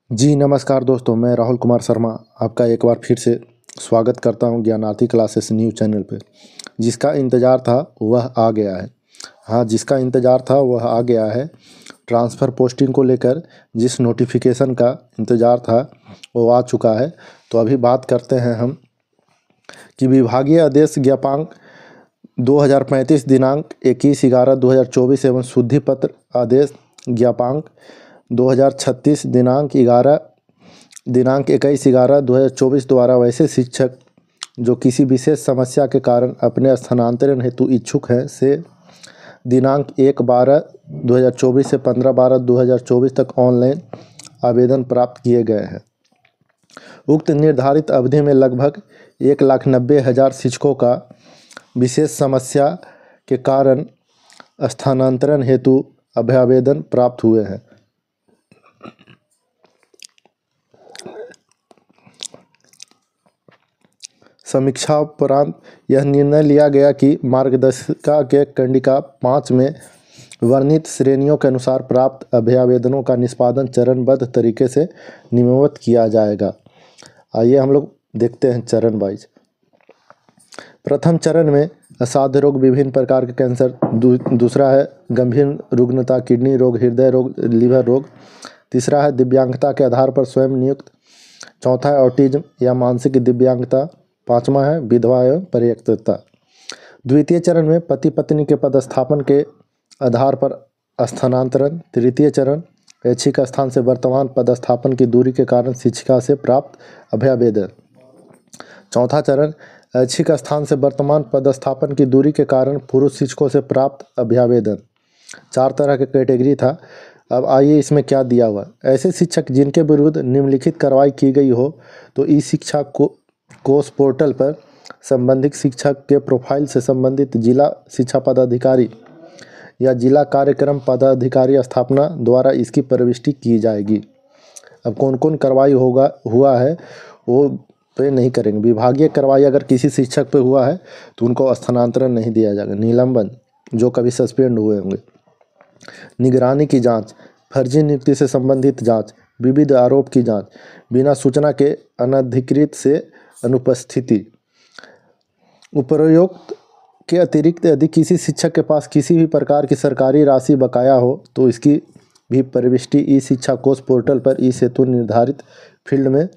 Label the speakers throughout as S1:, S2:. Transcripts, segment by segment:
S1: जी नमस्कार दोस्तों, मैं राहुल कुमार शर्मा आपका एक बार फिर से स्वागत करता हूं ज्ञानार्थी क्लासेस न्यूज़ चैनल पे। जिसका इंतज़ार था वह आ गया है। हाँ, जिसका इंतज़ार था वह आ गया है। ट्रांसफ़र पोस्टिंग को लेकर जिस नोटिफिकेशन का इंतज़ार था वो आ चुका है। तो अभी बात करते हैं हम कि विभागीय आदेश ज्ञापांक 2035 दिनांक 21/11/2024 एवं शुद्धि पत्र आदेश ज्ञापांक 2036 दिनांक 21/11/2024 द्वारा वैसे शिक्षक जो किसी विशेष समस्या के कारण अपने स्थानांतरण हेतु इच्छुक हैं से दिनांक 1/12/2024 से 15/12/2024 तक ऑनलाइन आवेदन प्राप्त किए गए हैं। उक्त निर्धारित अवधि में लगभग 1,90,000 शिक्षकों का विशेष समस्या के कारण स्थानांतरण हेतु अभ्यावेदन प्राप्त हुए हैं। समीक्षा उपरांत यह निर्णय लिया गया कि मार्गदर्शिका के कंडिका 5 में वर्णित श्रेणियों के अनुसार प्राप्त अभ्यावेदनों का निष्पादन चरणबद्ध तरीके से नियमित किया जाएगा। आइए हम लोग देखते हैं चरण वाइज। प्रथम चरण में असाध्य रोग, विभिन्न प्रकार के कैंसर। दूसरा है गंभीर रुग्णता, किडनी रोग, हृदय रोग, लीवर रोग। तीसरा है दिव्यांगता के आधार पर स्वयं नियुक्त। चौथा है ऑटिज्म या मानसिक दिव्यांगता। पांचवा है विधवा एवं परित्यक्ता। द्वितीय चरण में पति पत्नी के पदस्थापन के आधार पर स्थानांतरण। तृतीय चरण ऐच्छिक स्थान से वर्तमान पदस्थापन की दूरी के कारण शिक्षिका से प्राप्त अभ्यावेदन। चौथा चरण ऐच्छिक स्थान से वर्तमान पदस्थापन की दूरी के कारण पुरुष शिक्षकों से प्राप्त अभ्यावेदन। 4 तरह के कैटेगरी था। अब आइए इसमें क्या दिया हुआ। ऐसे शिक्षक जिनके विरुद्ध निम्नलिखित कार्रवाई की गई हो तो ई शिक्षा कोष पोर्टल पर संबंधित शिक्षक के प्रोफाइल से संबंधित जिला शिक्षा पदाधिकारी या जिला कार्यक्रम पदाधिकारी स्थापना द्वारा इसकी प्रविष्टि की जाएगी। अब कौन कौन कार्रवाई हुआ है वो पे नहीं करेंगे। विभागीय कार्रवाई अगर किसी शिक्षक पे हुआ है तो उनको स्थानांतरण नहीं दिया जाएगा। निलंबन, जो कभी सस्पेंड हुए होंगे। निगरानी की जांच, फर्जी नियुक्ति से संबंधित जांच, विविध आरोप की जांच, बिना सूचना के अनधिकृत से अनुपस्थिति। उपरोक्त के अतिरिक्त यदि किसी शिक्षक के पास किसी भी प्रकार की सरकारी राशि बकाया हो तो इसकी भी प्रविष्टि ई शिक्षा कोष पोर्टल पर ई सेतु निर्धारित फील्ड में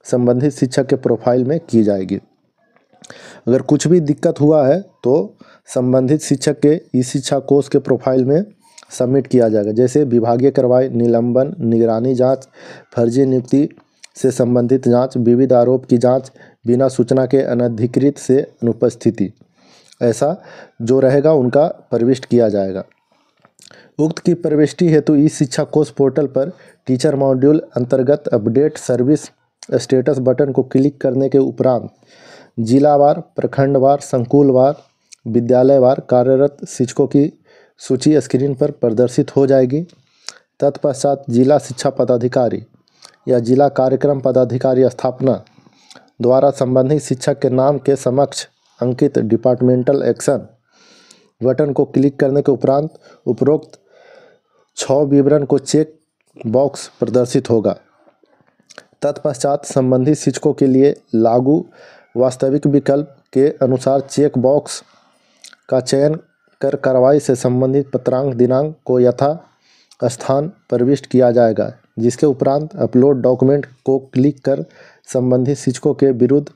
S1: संबंधित शिक्षक के प्रोफाइल में की जाएगी। अगर कुछ भी दिक्कत हुआ है तो संबंधित शिक्षक के ई शिक्षा कोष के प्रोफाइल में सबमिट किया जाएगा। जैसे विभागीय कार्रवाई, निलंबन, निगरानी जांच, फर्जी नियुक्ति से संबंधित जांच, विविध आरोप की जांच, बिना सूचना के अनधिकृत से अनुपस्थिति, ऐसा जो रहेगा उनका प्रविष्ट किया जाएगा। उक्त की प्रविष्टि हेतु ई शिक्षा कोष पोर्टल पर टीचर मॉड्यूल अंतर्गत अपडेट सर्विस स्टेटस बटन को क्लिक करने के उपरांत जिलावार, प्रखंडवार, संकुलवार, विद्यालयवार कार्यरत शिक्षकों की सूची स्क्रीन पर प्रदर्शित हो जाएगी। तत्पश्चात जिला शिक्षा पदाधिकारी या जिला कार्यक्रम पदाधिकारी स्थापना द्वारा संबंधित शिक्षक के नाम के समक्ष अंकित डिपार्टमेंटल एक्शन बटन को क्लिक करने के उपरांत उपरोक्त 6 विवरण को चेक बॉक्स प्रदर्शित होगा। तत्पश्चात संबंधित शिक्षकों के लिए लागू वास्तविक विकल्प के अनुसार चेक बॉक्स का चयन कर कार्रवाई से संबंधित पत्रांक दिनांक को यथा स्थान प्रविष्ट किया जाएगा, जिसके उपरांत अपलोड डॉक्यूमेंट को क्लिक कर संबंधित शिक्षकों के विरुद्ध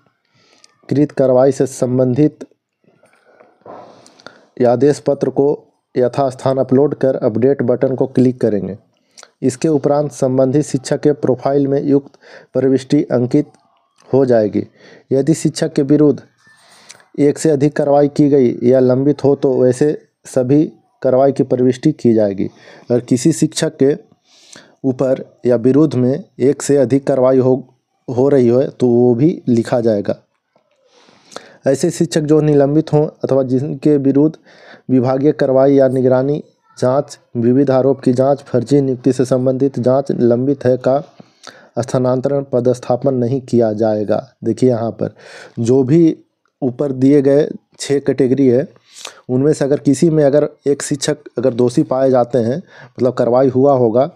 S1: कृत कार्रवाई से संबंधित आदेश पत्र को यथास्थान अपलोड कर अपडेट बटन को क्लिक करेंगे। इसके उपरांत संबंधित शिक्षक के प्रोफाइल में युक्त प्रविष्टि अंकित हो जाएगी। यदि शिक्षक के विरुद्ध एक से अधिक कार्रवाई की गई या लंबित हो तो वैसे सभी कार्रवाई की प्रविष्टि की जाएगी। अगर किसी शिक्षक के ऊपर या विरुद्ध में एक से अधिक कार्रवाई हो रही है तो वो भी लिखा जाएगा। ऐसे शिक्षक जो निलंबित हों अथवा जिनके विरुद्ध विभागीय कार्रवाई या निगरानी जांच, विविध आरोप की जांच, फर्जी नियुक्ति से संबंधित जांच लंबित है का स्थानांतरण पदस्थापन नहीं किया जाएगा। देखिए यहाँ पर जो भी ऊपर दिए गए 6 कैटेगरी है उनमें से अगर किसी में अगर एक शिक्षक अगर दोषी पाए जाते हैं, मतलब कार्रवाई हुआ होगा,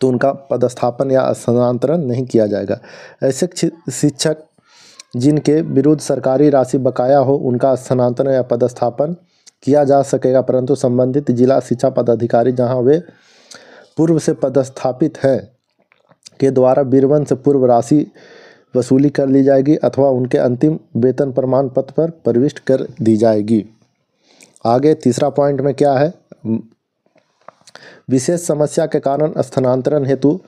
S1: तो उनका पदस्थापन या स्थानांतरण नहीं किया जाएगा। ऐसे शिक्षक जिनके विरुद्ध सरकारी राशि बकाया हो उनका स्थानांतरण या पदस्थापन किया जा सकेगा, परंतु संबंधित जिला शिक्षा पदाधिकारी जहां वे पूर्व से पदस्थापित हैं के द्वारा विवरण से पूर्व राशि वसूली कर ली जाएगी अथवा उनके अंतिम वेतन प्रमाण पत्र पर प्रविष्ट कर दी जाएगी। आगे तीसरा पॉइंट में क्या है, विशेष समस्या के कारण स्थानांतरण हेतु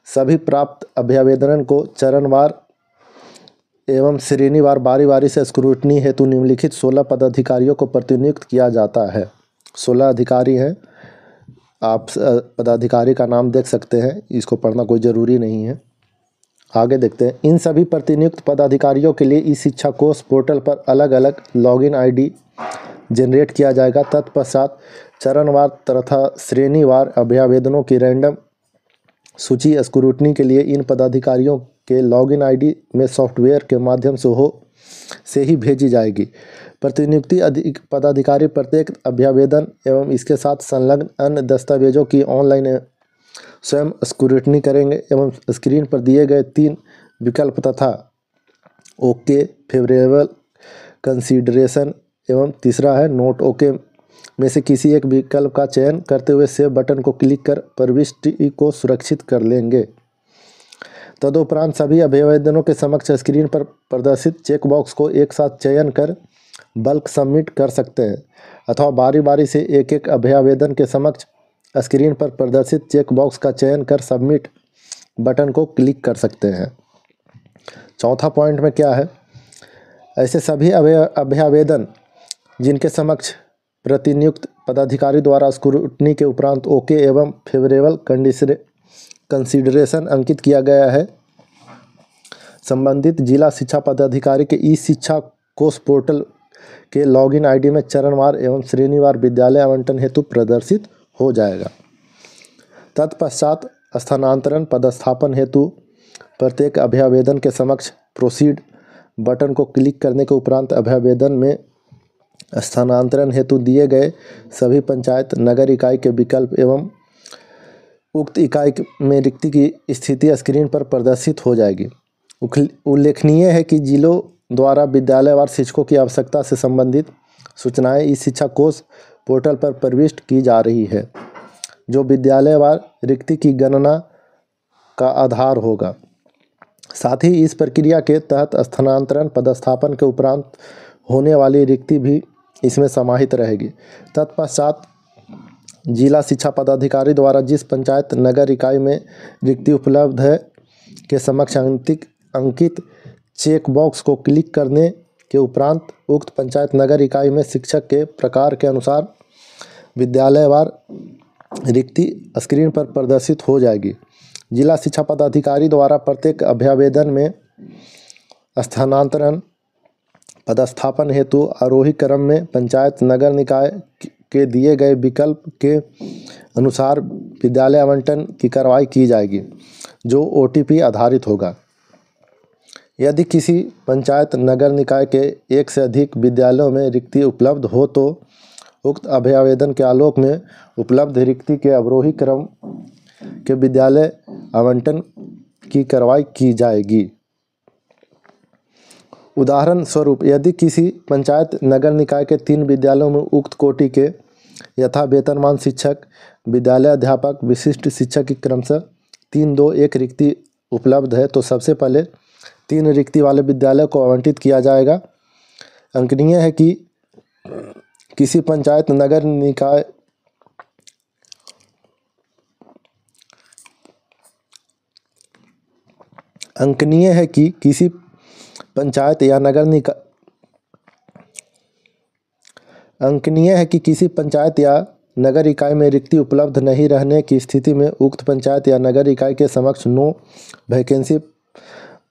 S1: सभी प्राप्त अभ्यावेदन को चरणवार एवं श्रेणीवार बारी बारी से स्क्रूटनी हेतु निम्नलिखित 16 पदाधिकारियों को प्रतिनियुक्त किया जाता है। 16 अधिकारी हैं, आप पदाधिकारी का नाम देख सकते हैं, इसको पढ़ना कोई ज़रूरी नहीं है। आगे देखते हैं, इन सभी प्रतिनियुक्त पदाधिकारियों के लिए ई शिक्षा कोष पोर्टल पर अलग अलग लॉगिन आईडी जनरेट किया जाएगा। तत्पश्चात चरणवार तथा श्रेणीवार अभ्यावेदनों की रैंडम सूची स्क्रूटनी के लिए इन पदाधिकारियों के लॉगिन आईडी में सॉफ्टवेयर के माध्यम से ही भेजी जाएगी। प्रतिनियुक्ति पदाधिकारी प्रत्येक अभ्यावेदन एवं इसके साथ संलग्न अन्य दस्तावेजों की ऑनलाइन स्वयं स्क्रूटनी करेंगे एवं स्क्रीन पर दिए गए 3 विकल्प तथा ओके, फेवरेबल, कंसीडरेशन एवं तीसरा है नोट ओके में से किसी एक विकल्प का चयन करते हुए सेव बटन को क्लिक कर प्रविष्टि को सुरक्षित कर लेंगे। तदुपरांत सभी अभ्यावेदनों के समक्ष स्क्रीन पर प्रदर्शित चेकबॉक्स को एक साथ चयन कर बल्क सबमिट कर सकते हैं अथवा बारी बारी से एक एक अभ्यावेदन के समक्ष स्क्रीन पर प्रदर्शित चेकबॉक्स का चयन कर सबमिट बटन को क्लिक कर सकते हैं। चौथा पॉइंट में क्या है, ऐसे सभी अभ्यावेदन जिनके समक्ष प्रतिनियुक्त पदाधिकारी द्वारा स्क्रूटनी के उपरांत ओके एवं फेवरेबल कंसीडरेशन अंकित किया गया है, संबंधित जिला शिक्षा पदाधिकारी के ई शिक्षा कोष पोर्टल के लॉगिन आईडी में चरणवार एवं श्रेणीवार विद्यालय आवंटन हेतु प्रदर्शित हो जाएगा। तत्पश्चात स्थानांतरण पदस्थापन हेतु प्रत्येक अभ्यावेदन के समक्ष प्रोसीड बटन को क्लिक करने के उपरांत अभ्यावेदन में स्थानांतरण हेतु दिए गए सभी पंचायत नगर इकाई के विकल्प एवं उक्त इकाई में रिक्ति की स्थिति स्क्रीन पर प्रदर्शित हो जाएगी। उल्लेखनीय है कि जिलों द्वारा विद्यालयवार शिक्षकों की आवश्यकता से संबंधित सूचनाएं इस शिक्षा कोष पोर्टल पर प्रविष्ट की जा रही है, जो विद्यालयवार रिक्ति की गणना का आधार होगा। साथ ही इस प्रक्रिया के तहत स्थानांतरण पदस्थापन के उपरांत होने वाली रिक्ति भी इसमें समाहित रहेगी। तत्पश्चात जिला शिक्षा पदाधिकारी द्वारा जिस पंचायत नगर इकाई में रिक्ति उपलब्ध है के समक्ष अंकित चेक बॉक्स को क्लिक करने के उपरांत उक्त पंचायत नगर इकाई में शिक्षक के प्रकार के अनुसार विद्यालयवार रिक्ति स्क्रीन पर प्रदर्शित हो जाएगी। जिला शिक्षा पदाधिकारी द्वारा प्रत्येक अभ्यावेदन में स्थानांतरण पदस्थापन हेतु आरोही क्रम में पंचायत नगर निकाय के दिए गए विकल्प के अनुसार विद्यालय आवंटन की कार्रवाई की जाएगी, जो OTP आधारित होगा। यदि किसी पंचायत नगर निकाय के एक से अधिक विद्यालयों में रिक्ति उपलब्ध हो तो उक्त अभ्यावेदन के आलोक में उपलब्ध रिक्ति के अवरोही क्रम के विद्यालय आवंटन की कार्रवाई की जाएगी। उदाहरण स्वरूप, यदि किसी पंचायत नगर निकाय के 3 विद्यालयों में उक्त कोटि के यथा वेतनमान शिक्षक, विद्यालय अध्यापक, विशिष्ट शिक्षक की क्रमशः 3, 2, 1 रिक्ति उपलब्ध है तो सबसे पहले 3 रिक्ति वाले विद्यालय को आवंटित किया जाएगा। अंकनीय है कि किसी पंचायत नगर निकाय या नगर इकाई में रिक्ति उपलब्ध नहीं रहने की स्थिति में उक्त पंचायत या नगर इकाई के समक्ष नो वैकेंसी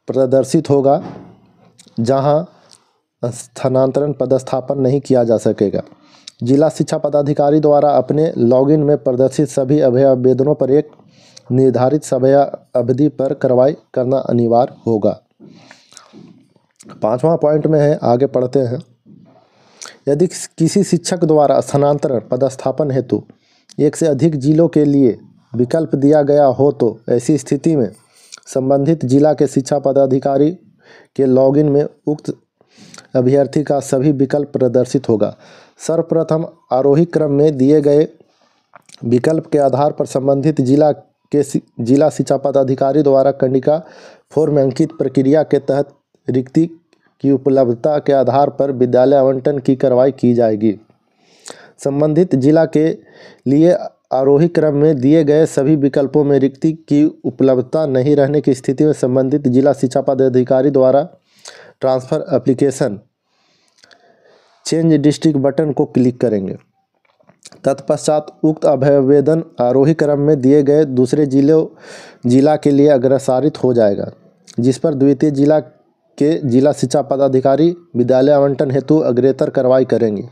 S1: प्रदर्शित होगा, जहां स्थानांतरण पदस्थापन नहीं किया जा सकेगा। जिला शिक्षा पदाधिकारी द्वारा अपने लॉगिन में प्रदर्शित सभी अभ्यावेदनों पर एक निर्धारित समय अवधि पर कार्रवाई करना अनिवार्य होगा। 5वां पॉइंट में है, आगे पढ़ते हैं। यदि किसी शिक्षक द्वारा स्थानांतरण पदस्थापन हेतु एक से अधिक जिलों के लिए विकल्प दिया गया हो तो ऐसी स्थिति में संबंधित जिला के शिक्षा पदाधिकारी के लॉगिन में उक्त अभ्यर्थी का सभी विकल्प प्रदर्शित होगा। सर्वप्रथम आरोही क्रम में दिए गए विकल्प के आधार पर संबंधित जिला शिक्षा पदाधिकारी द्वारा कंडिका फॉर्म में अंकित प्रक्रिया के तहत रिक्ति की उपलब्धता के आधार पर विद्यालय आवंटन की कार्रवाई की जाएगी। संबंधित जिला के लिए आरोही क्रम में दिए गए सभी विकल्पों में रिक्ति की उपलब्धता नहीं रहने की स्थिति में संबंधित जिला शिक्षा पदाधिकारी द्वारा transfer application change district button को क्लिक करेंगे। तत्पश्चात उक्त अभ्यावेदन आरोही क्रम में दिए गए दूसरे जिला के लिए अग्रसारित हो जाएगा, जिस पर द्वितीय जिला के जिला शिक्षा पदाधिकारी विद्यालय आवंटन हेतु अग्रेतर कार्रवाई करेंगे।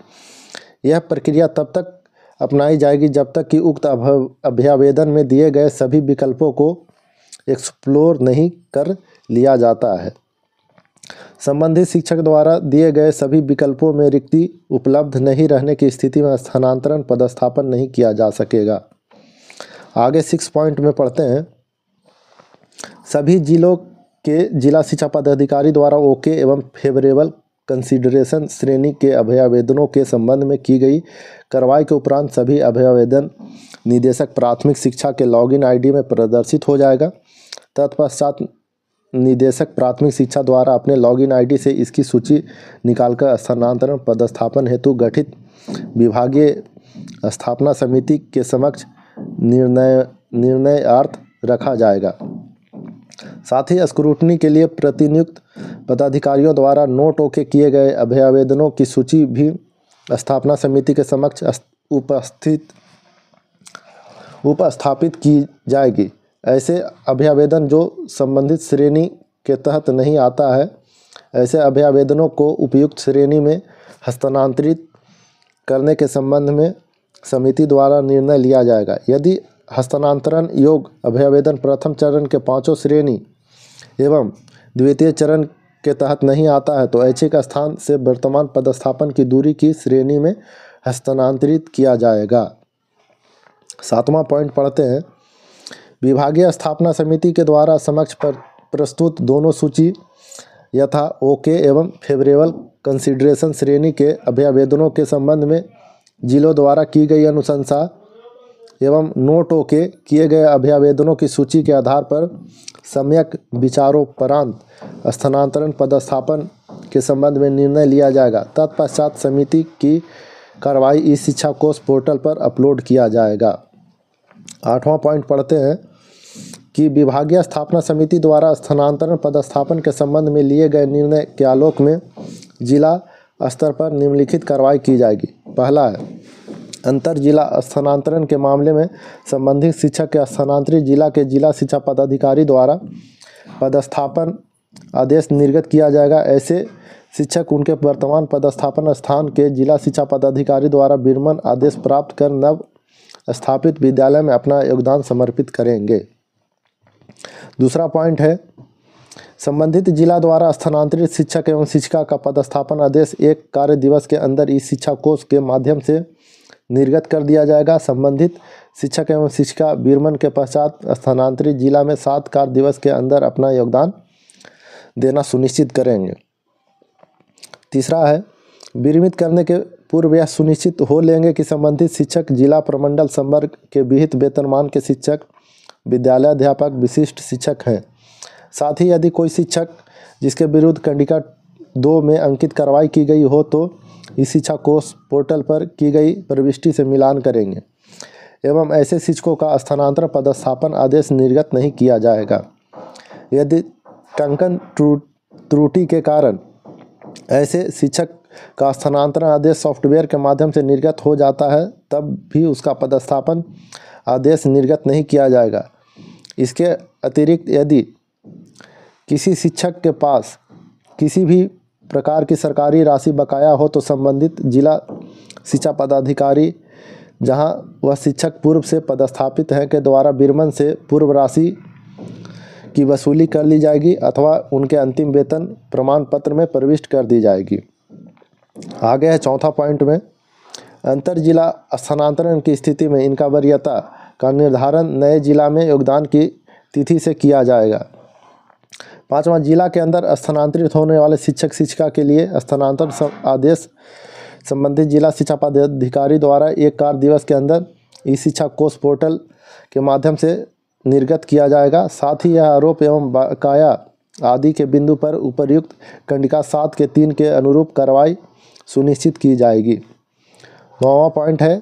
S1: यह प्रक्रिया तब तक अपनाई जाएगी जब तक कि उक्त अभ्यावेदन में दिए गए सभी विकल्पों को एक्सप्लोर नहीं कर लिया जाता है। संबंधित शिक्षक द्वारा दिए गए सभी विकल्पों में रिक्ति उपलब्ध नहीं रहने की स्थिति में स्थानांतरण पदस्थापन नहीं किया जा सकेगा। आगे 6 पॉइंट में पढ़ते हैं। सभी जिलों के जिला शिक्षा पदाधिकारी द्वारा ओके एवं फेवरेबल कंसीडरेशन श्रेणी के अभ्यावेदनों के संबंध में की गई कार्रवाई के उपरांत सभी अभ्यावेदन निदेशक प्राथमिक शिक्षा के लॉगिन आईडी में प्रदर्शित हो जाएगा। तत्पश्चात निदेशक प्राथमिक शिक्षा द्वारा अपने लॉगिन आईडी से इसकी सूची निकालकर स्थानांतरण पदस्थापन हेतु गठित विभागीय स्थापना समिति के समक्ष निर्णयार्थ रखा जाएगा। साथ ही स्क्रूटनी के लिए प्रतिनियुक्त पदाधिकारियों द्वारा नोट ओके किए गए अभ्यावेदनों की सूची भी स्थापना समिति के समक्ष उपस्थापित की जाएगी। ऐसे अभ्यावेदन जो संबंधित श्रेणी के तहत नहीं आता है, ऐसे अभ्यावेदनों को उपयुक्त श्रेणी में हस्तांतरित करने के संबंध में समिति द्वारा निर्णय लिया जाएगा। यदि हस्तांतरण योग्य अभ्यावेदन प्रथम चरण के 5 श्रेणी एवं द्वितीय चरण के तहत नहीं आता है तो ऐच्छिक स्थान से वर्तमान पदस्थापन की दूरी की श्रेणी में हस्तांतरित किया जाएगा। 7वां पॉइंट पढ़ते हैं। विभागीय स्थापना समिति के द्वारा समक्ष प्रस्तुत दोनों सूची यथा ओके एवं फेवरेबल कंसीडरेशन श्रेणी के अभ्यावेदनों के संबंध में जिलों द्वारा की गई अनुशंसा एवं नोट ओके किए गए अभ्यावेदनों की सूची के आधार पर सम्यक विचारोपरांत स्थानांतरण पदस्थापन के संबंध में निर्णय लिया जाएगा। तत्पश्चात समिति की कार्रवाई ई शिक्षा कोष पोर्टल पर अपलोड किया जाएगा। 8वां पॉइंट पढ़ते हैं कि विभागीय स्थापना समिति द्वारा स्थानांतरण पदस्थापन के संबंध में लिए गए निर्णय के आलोक में जिला स्तर पर निम्नलिखित कार्रवाई की जाएगी। पहला है, अंतर जिला स्थानांतरण के मामले में संबंधित शिक्षक के स्थानांतरित जिला के जिला शिक्षा पदाधिकारी द्वारा पदस्थापन आदेश निर्गत किया जाएगा। ऐसे शिक्षक उनके वर्तमान पदस्थापन स्थान के जिला शिक्षा पदाधिकारी द्वारा विरमण आदेश प्राप्त कर नव स्थापित विद्यालय में अपना योगदान समर्पित करेंगे। दूसरा पॉइंट है, संबंधित जिला द्वारा स्थानांतरित शिक्षक एवं शिक्षिका का पदस्थापन आदेश 1 कार्य दिवस के अंदर इस शिक्षा कोष के माध्यम से निर्गत कर दिया जाएगा। संबंधित शिक्षक एवं शिक्षिका विरमण के पश्चात स्थानांतरित जिला में 7 कार्य दिवस के अंदर अपना योगदान देना सुनिश्चित करेंगे। तीसरा है, विरमित करने के पूर्व यह सुनिश्चित हो लेंगे कि संबंधित शिक्षक जिला प्रमंडल संवर्ग के विहित वेतनमान के शिक्षक, विद्यालय अध्यापक, विशिष्ट शिक्षक हैं। साथ ही यदि कोई शिक्षक जिसके विरुद्ध कंडिका 2 में अंकित कार्रवाई की गई हो तो इस शिक्षा कोष पोर्टल पर की गई प्रविष्टि से मिलान करेंगे एवं ऐसे शिक्षकों का स्थानांतरण पदस्थापन आदेश निर्गत नहीं किया जाएगा। यदि टंकन त्रुटि के कारण ऐसे शिक्षक का स्थानांतरण आदेश सॉफ्टवेयर के माध्यम से निर्गत हो जाता है तब भी उसका पदस्थापन आदेश निर्गत नहीं किया जाएगा। इसके अतिरिक्त यदि किसी शिक्षक के पास किसी भी प्रकार की सरकारी राशि बकाया हो तो संबंधित जिला शिक्षा पदाधिकारी जहां वह शिक्षक पूर्व से पदस्थापित हैं के द्वारा विरमण से पूर्व राशि की वसूली कर ली जाएगी अथवा उनके अंतिम वेतन प्रमाण पत्र में प्रविष्ट कर दी जाएगी। आगे है चौथा पॉइंट में, अंतर जिला स्थानांतरण की स्थिति में इनका वरीयता का निर्धारण नए जिला में योगदान की तिथि से किया जाएगा। 5वां, जिला के अंदर स्थानांतरित होने वाले शिक्षक शिक्षिका के लिए स्थानांतरण आदेश संबंधित जिला शिक्षा पदाधिकारी द्वारा 1 कार्य दिवस के अंदर ई शिक्षा कोष पोर्टल के माध्यम से निर्गत किया जाएगा। साथ ही यह आरोप एवं बकाया आदि के बिंदु पर उपर्युक्त कंडिका 7 के 3 के अनुरूप कार्रवाई सुनिश्चित की जाएगी। 9वां पॉइंट है,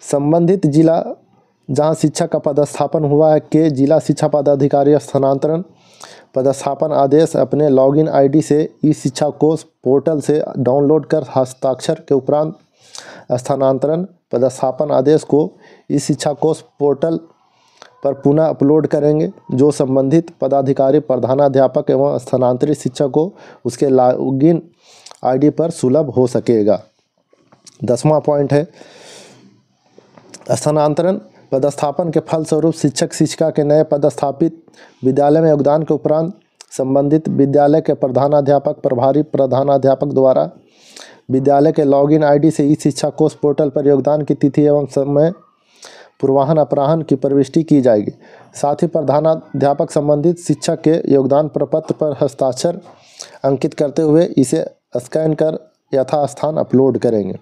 S1: संबंधित जिला जहां शिक्षा का पदस्थापन हुआ है के जिला शिक्षा पदाधिकारी स्थानांतरण पदस्थापन आदेश अपने लॉगिन आईडी से ई शिक्षा कोष पोर्टल से डाउनलोड कर हस्ताक्षर के उपरांत स्थानांतरण पदस्थापन आदेश को ई शिक्षा कोष पोर्टल पर पुनः अपलोड करेंगे, जो संबंधित पदाधिकारी प्रधानाध्यापक एवं स्थानांतरित शिक्षक को उसके लॉगिन आईडी पर सुलभ हो सकेगा। 10वां पॉइंट है, स्थानांतरण पदस्थापन के फलस्वरूप शिक्षक शिक्षिका के नए पदस्थापित विद्यालय में योगदान के उपरांत संबंधित विद्यालय के प्रधानाध्यापक प्रभारी प्रधानाध्यापक द्वारा विद्यालय के लॉगिन आईडी से ई शिक्षा कोष पोर्टल पर योगदान की तिथि एवं समय पूर्वाह्न अपराह्न की प्रविष्टि की जाएगी। साथ ही प्रधानाध्यापक संबंधित शिक्षक के योगदान प्रपत्र पर हस्ताक्षर अंकित करते हुए इसे स्कैन कर यथास्थान अपलोड करेंगे।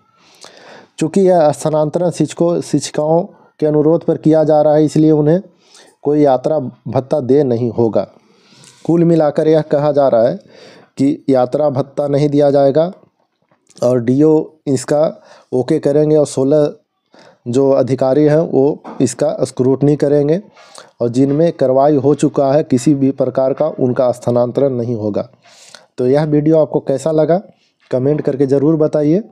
S1: चूँकि यह स्थानांतरण शिक्षकों शिक्षिकाओं के अनुरोध पर किया जा रहा है, इसलिए उन्हें कोई यात्रा भत्ता दे नहीं होगा। कुल मिलाकर यह कहा जा रहा है कि यात्रा भत्ता नहीं दिया जाएगा और डीओ इसका ओके करेंगे और 16 जो अधिकारी हैं वो इसका स्क्रूटनी करेंगे और जिनमें कार्रवाई हो चुका है किसी भी प्रकार का उनका स्थानांतरण नहीं होगा। तो यह वीडियो आपको कैसा लगा कमेंट करके ज़रूर बताइए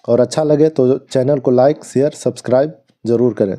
S1: और अच्छा लगे तो चैनल को लाइक शेयर सब्सक्राइब ज़रूर करें।